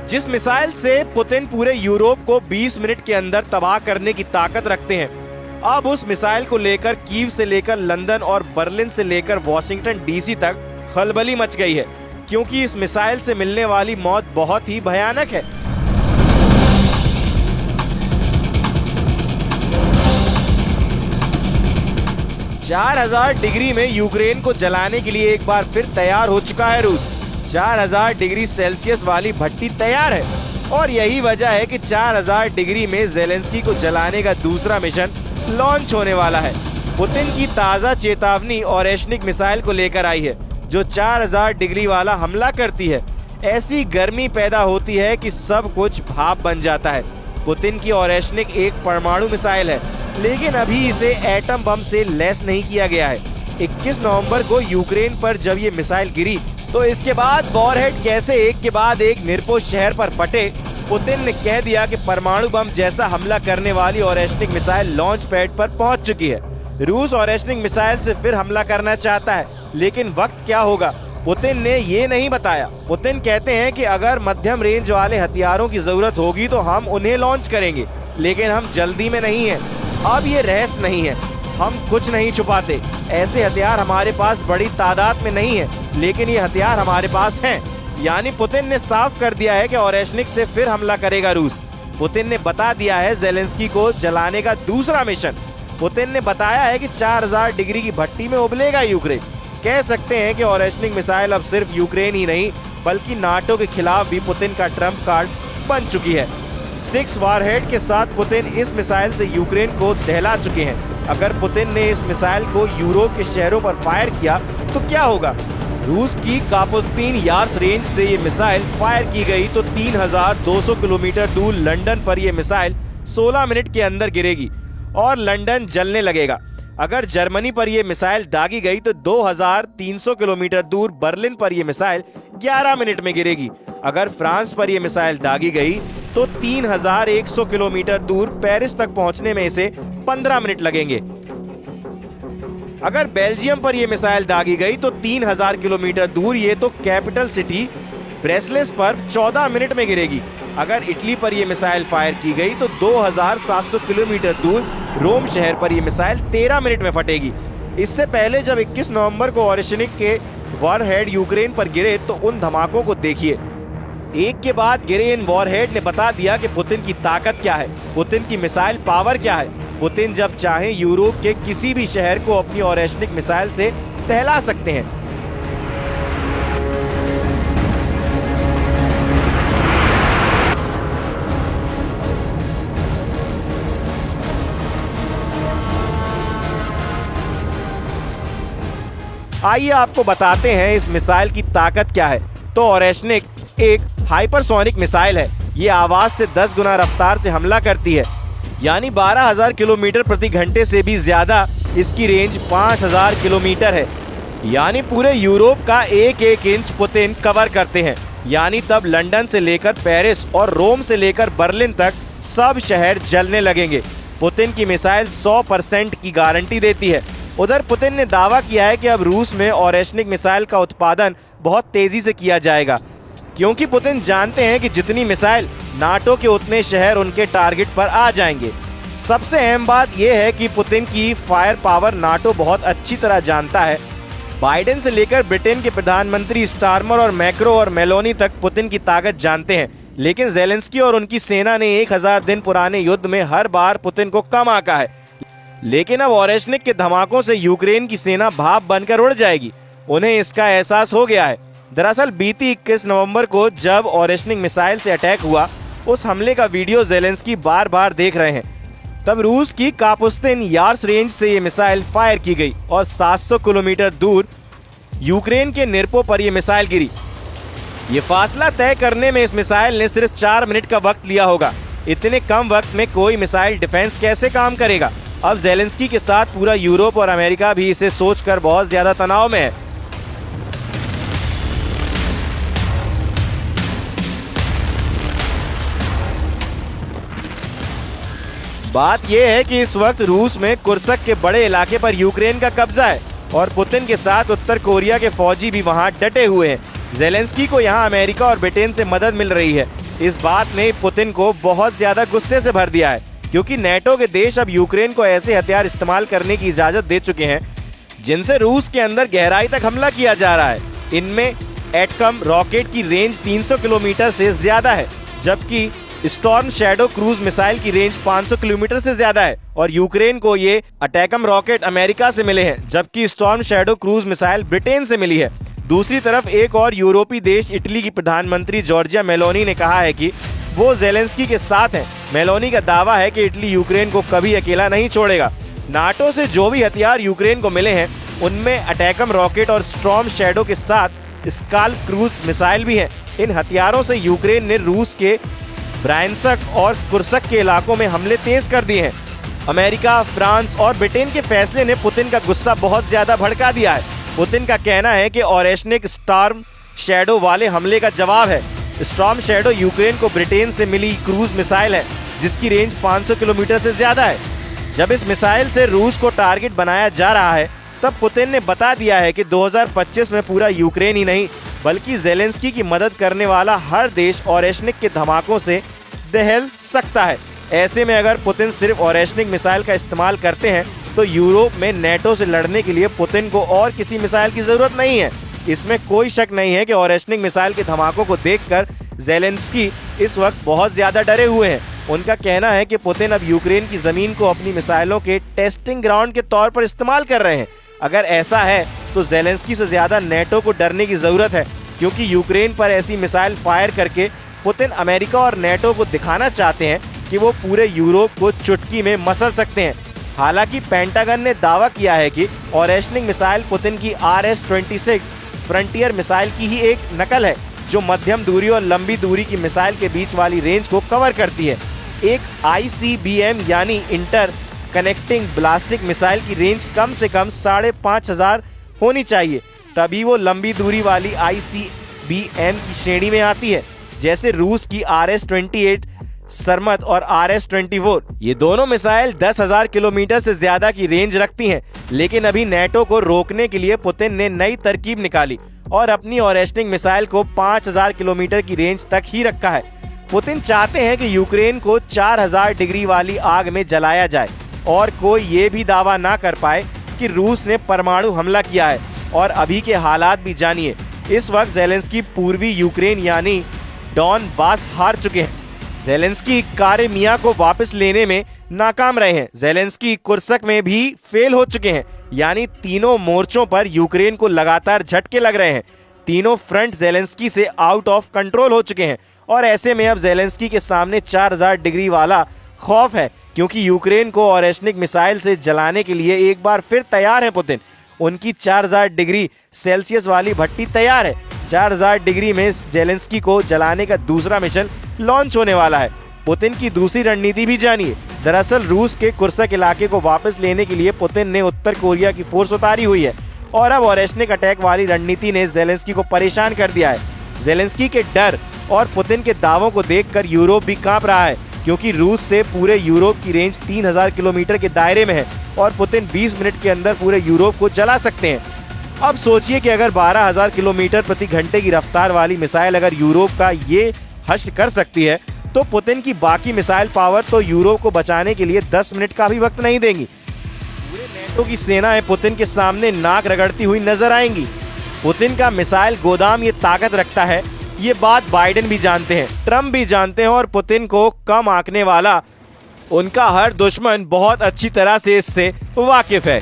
जिस मिसाइल से पुतिन पूरे यूरोप को 20 मिनट के अंदर तबाह करने की ताकत रखते हैं, अब उस मिसाइल को लेकर कीव से लेकर लंदन और बर्लिन से लेकर वॉशिंगटन डीसी तक खलबली मच गई है, क्योंकि इस मिसाइल से मिलने वाली मौत बहुत ही भयानक है। चार 4000 डिग्री में यूक्रेन को जलाने के लिए एक बार फिर तैयार हो चुका है रूस। 4000 डिग्री सेल्सियस वाली भट्टी तैयार है और यही वजह है कि 4000 डिग्री में ज़ेलेंस्की को जलाने का दूसरा मिशन लॉन्च होने वाला है। पुतिन की ताज़ा चेतावनी ओरेशनिक मिसाइल को लेकर आई है, जो 4000 डिग्री वाला हमला करती है। ऐसी गर्मी पैदा होती है कि सब कुछ भाप बन जाता है। पुतिन की ओरेशनिक एक परमाणु मिसाइल है, लेकिन अभी इसे एटम बम से लैस नहीं किया गया है। 21 नवंबर को यूक्रेन पर जब ये मिसाइल गिरी, तो इसके बाद वॉरहेड कैसे एक के बाद एक निर्दोष शहर पर फटे, पुतिन ने कह दिया कि परमाणु बम जैसा हमला करने वाली ओरेशनिक मिसाइल लॉन्च पैड पर पहुंच चुकी है। रूस ओरेशनिक मिसाइल से फिर हमला करना चाहता है, लेकिन वक्त क्या होगा पुतिन ने ये नहीं बताया। पुतिन कहते हैं कि अगर मध्यम रेंज वाले हथियारों की जरूरत होगी तो हम उन्हें लॉन्च करेंगे, लेकिन हम जल्दी में नहीं हैं। अब ये रहस्य नहीं है, हम कुछ नहीं छुपाते। ऐसे हथियार हमारे पास बड़ी तादाद में नहीं है, लेकिन ये हथियार हमारे पास हैं। यानी पुतिन ने साफ कर दिया है कि ओरेशनिक से फिर हमला करेगा रूस। पुतिन ने बता दिया है ज़ेलेंस्की को जलाने का दूसरा मिशन। पुतिन ने बताया है कि 4000 डिग्री की भट्टी में उबलेगा यूक्रेन। कह सकते हैं कि ओरेशनिक मिसाइल अब सिर्फ यूक्रेन ही नहीं, बल्कि नाटो के खिलाफ भी पुतिन का ट्रम्प कार्ड बन चुकी है। 6 वॉरहेड के साथ पुतिन इस मिसाइल से यूक्रेन को दहला चुके हैं। अगर पुतिन ने इस मिसाइल को यूरोप के शहरों पर फायर किया तो क्या होगा? रूस की कापुस्तीन यार्स रेंज से ये मिसाइल फायर की गई तो 3200 किलोमीटर दूर लंदन पर यह मिसाइल 16 मिनट के अंदर गिरेगी और लंदन जलने लगेगा। अगर जर्मनी पर यह मिसाइल दागी गई तो 2300 किलोमीटर दूर बर्लिन पर यह मिसाइल 11 मिनट में गिरेगी। अगर फ्रांस पर यह मिसाइल दागी गई तो 3100 किलोमीटर दूर पेरिस तक पहुंचने में इसे 15 मिनट लगेंगे। अगर बेल्जियम पर यह मिसाइल दागी गई तो 3000 किलोमीटर दूर ये तो कैपिटल सिटी ब्रेसलेस पर 14 मिनट में गिरेगी। अगर इटली पर यह मिसाइल फायर की गई तो 2700 किलोमीटर दूर रोम शहर पर यह मिसाइल 13 मिनट में फटेगी। इससे पहले जब 21 नवंबर को ओरेशनिक के वॉरहेड यूक्रेन पर गिरे तो उन धमाकों को देखिए। एक के बाद गिरे इन वॉरहेड ने बता दिया कि पुतिन की ताकत क्या है, पुतिन की मिसाइल पावर क्या है। पुतिन जब चाहें यूरोप के किसी भी शहर को अपनी ओरेशनिक मिसाइल से दहला सकते हैं। आइए आपको बताते हैं इस मिसाइल की ताकत क्या है। तो ओरेशनिक एक हाइपरसोनिक मिसाइल है। ये आवाज से 10 गुना रफ्तार से हमला करती है, यानी 12000 किलोमीटर प्रति घंटे से भी ज्यादा। इसकी रेंज 5000 किलोमीटर है, यानी पूरे यूरोप का एक इंच पुतिन कवर करते हैं। यानी तब लंदन से लेकर पेरिस और रोम से लेकर बर्लिन तक सब शहर जलने लगेंगे। पुतिन की मिसाइल 100% की गारंटी देती है। उधर पुतिन ने दावा किया है कि अब रूस में ओरेशनिक मिसाइल का उत्पादन बहुत तेजी से किया जाएगा, क्योंकि पुतिन जानते हैं कि जितनी मिसाइल नाटो के उतने शहर उनके टारगेट पर आ जाएंगे। सबसे अहम बात यह है कि पुतिन की फायर पावर नाटो बहुत अच्छी तरह जानता है। बाइडेन से लेकर ब्रिटेन के प्रधानमंत्री स्टारमर और मैक्रो और मेलोनी तक पुतिन की ताकत जानते हैं, लेकिन ज़ेलेंस्की और उनकी सेना ने 1000 दिन पुराने युद्ध में हर बार पुतिन को कम आंका है। लेकिन अब ओरेशनिक के धमाकों से यूक्रेन की सेना भाप बनकर उड़ जाएगी। उन्हें इसका एहसास हो गया है। दरअसल बीती 21 नवंबर को जब ओरेशनिक मिसाइल से अटैक हुआ, उस हमले का वीडियो ज़ेलेंस्की बार बार देख रहे हैं। तब रूस की कापुस्तीन यार्स रेंज से ये मिसाइल फायर की गई और 700 किलोमीटर दूर यूक्रेन के निरपो पर यह मिसाइल गिरी। ये फासला तय करने में इस मिसाइल ने सिर्फ 4 मिनट का वक्त लिया होगा। इतने कम वक्त में कोई मिसाइल डिफेंस कैसे काम करेगा? अब ज़ेलेंस्की के साथ पूरा यूरोप और अमेरिका भी इसे सोचकर बहुत ज्यादा तनाव में है। बात यह है कि इस वक्त रूस में कुर्स्क के बड़े इलाके पर यूक्रेन का कब्जा है और पुतिन के साथ उत्तर कोरिया के फौजी भी वहां डटे हुए हैं। ज़ेलेंस्की को यहां अमेरिका और ब्रिटेन से मदद मिल रही है। इस बात ने पुतिन को बहुत ज्यादा गुस्से से भर दिया है, क्योंकि नेटो के देश अब यूक्रेन को ऐसे हथियार इस्तेमाल करने की इजाजत दे चुके हैं जिनसे रूस के अंदर गहराई तक हमला किया जा रहा है। इनमें एटकम रॉकेट की रेंज 300 किलोमीटर से ज्यादा है, जबकि स्टॉर्म शैडो क्रूज मिसाइल की रेंज 500 किलोमीटर से ज्यादा है। और यूक्रेन को ये अटैकम रॉकेट अमेरिका से मिले हैं, जबकि storm shadow cruise missile Britain से मिली है। दूसरी तरफ एक और यूरोपीय देश इटली की प्रधानमंत्री जॉर्जिया मेलोनी ने कहा है कि वो जेलेंस्की के साथ हैं। मेलोनी का दावा है कि इटली यूक्रेन को कभी अकेला नहीं छोड़ेगा। नाटो से जो भी हथियार यूक्रेन को मिले हैं उनमें अटैकम रॉकेट और स्टॉर्म शैडो के साथ स्काल्प क्रूज मिसाइल भी हैं। इन हथियारों से यूक्रेन ने रूस के ब्रायंस्क और कुर्स्क के इलाकों में हमले तेज कर दिए हैं। अमेरिका, फ्रांस और ब्रिटेन के फैसले ने पुतिन का गुस्सा बहुत ज्यादा भड़का दिया है। पुतिन का कहना है कि ओरेशनिक स्टॉर्म शैडो वाले हमले का जवाब है। स्टॉर्म शैडो यूक्रेन को ब्रिटेन से मिली क्रूज मिसाइल है, जिसकी रेंज 500 किलोमीटर से ज्यादा है। जब इस मिसाइल से रूस को टारगेट बनाया जा रहा है, तब पुतिन ने बता दिया है कि 2025 में पूरा यूक्रेन ही नहीं बल्कि जेलेंस्की की मदद करने वाला हर देश ओरेशनिक के धमाकों से दहल सकता है। ऐसे में अगर पुतिन सिर्फ ओरेशनिक मिसाइल का इस्तेमाल करते हैं तो यूरोप में नेटो से लड़ने के लिए पुतिन को और किसी मिसाइल की जरूरत नहीं है। इसमें कोई शक नहीं है कि ओरेशनिक मिसाइल के धमाकों को देखकर जेलेंस्की इस वक्त बहुत ज्यादा डरे हुए हैं। उनका कहना है कि पुतिन अब यूक्रेन की जमीन को अपनी मिसाइलों के टेस्टिंग ग्राउंड के तौर पर इस्तेमाल कर रहे हैं। अगर ऐसा है तो जेलेंस्की से ज्यादा नेटो को डरने की जरूरत है, क्योंकि यूक्रेन पर ऐसी मिसाइल फायर करके पुतिन अमेरिका और नेटो को दिखाना चाहते हैं कि वो पूरे यूरोप को चुटकी में मसल सकते हैं। हालांकि पेंटागन ने दावा किया है कि ओरेशनिक मिसाइल पुतिन की RS-26 फ्रंटियर मिसाइल की ही एक नकल है, जो मध्यम दूरी और लंबी दूरी की मिसाइल के बीच वाली रेंज को कवर करती है। एक ICBM यानी इंटर कनेक्टिंग ब्लास्टिक मिसाइल की रेंज कम से कम 5500 होनी चाहिए, तभी वो लंबी दूरी वाली ICBM की श्रेणी में आती है, जैसे रूस की RS-28 सरमत और RS-24। ये दोनों मिसाइल 10,000 किलोमीटर से ज्यादा की रेंज रखती हैं, लेकिन अभी नेटो को रोकने के लिए पुतिन ने नई तरकीब निकाली और अपनी ओरेशनिक मिसाइल को 5000 किलोमीटर की रेंज तक ही रखा है। पुतिन चाहते हैं कि यूक्रेन को 4000 डिग्री वाली आग में जलाया जाए और कोई ये भी दावा ना कर पाए कि रूस ने परमाणु हमला किया है। और अभी के हालात भी जानिए। इस वक्त जेलेंस्की पूर्वी यूक्रेन यानी डॉनबास हार चुके हैं। जेलेंस्की क्राइमिया को वापस लेने में नाकाम रहे हैं। जेलेंस्की कुर्स्क में भी फेल हो चुके हैं, यानी तीनों मोर्चों पर यूक्रेन को लगातार झटके लग रहे हैं। तीनों फ्रंट जेलेंस्की से आउट ऑफ कंट्रोल हो चुके हैं और ऐसे में अब जेलेंस्की के सामने 4000 डिग्री वाला खौफ है, क्योंकि यूक्रेन को ओरेशनिक मिसाइल से जलाने के लिए एक बार फिर तैयार है पुतिन। उनकी 4000 डिग्री सेल्सियस वाली भट्टी तैयार है। 4000 डिग्री में जेलेंस्की को जलाने का दूसरा मिशन लॉन्च होने वाला है। पुतिन की दूसरी रणनीति भी जानिए। दरअसल रूस के कुर्स्क इलाके को वापस लेने के लिए पुतिन ने उत्तर कोरिया की फोर्स उतारी हुई है और अब ओरेशनिक अटैक वाली रणनीति ने जेलेंस्की को परेशान कर दिया है। जेलेंस्की के डर और पुतिन के दावों को देखकर यूरोप भी कांप रहा है, क्योंकि रूस से पूरे यूरोप की रेंज 3000 किलोमीटर के दायरे में है और पुतिन 20 मिनट के अंदर पूरे यूरोप को जला सकते हैं। अब सोचिए कि अगर 12000 किलोमीटर प्रति घंटे की रफ्तार वाली मिसाइल अगर यूरोप का ये हश्र कर सकती है, तो पुतिन की बाकी मिसाइल पावर तो यूरोप को बचाने के लिए 10 मिनट का भी वक्त नहीं देंगी। पूरे नेटो की सेनाएं पुतिन के सामने नाक रगड़ती हुई नजर आएंगी। पुतिन का मिसाइल गोदाम ये ताकत रखता है, ये बात बाइडेन भी जानते हैं, ट्रम्प भी जानते हैं और पुतिन को कम आंकने वाला उनका हर दुश्मन बहुत अच्छी तरह से इससे वाकिफ है।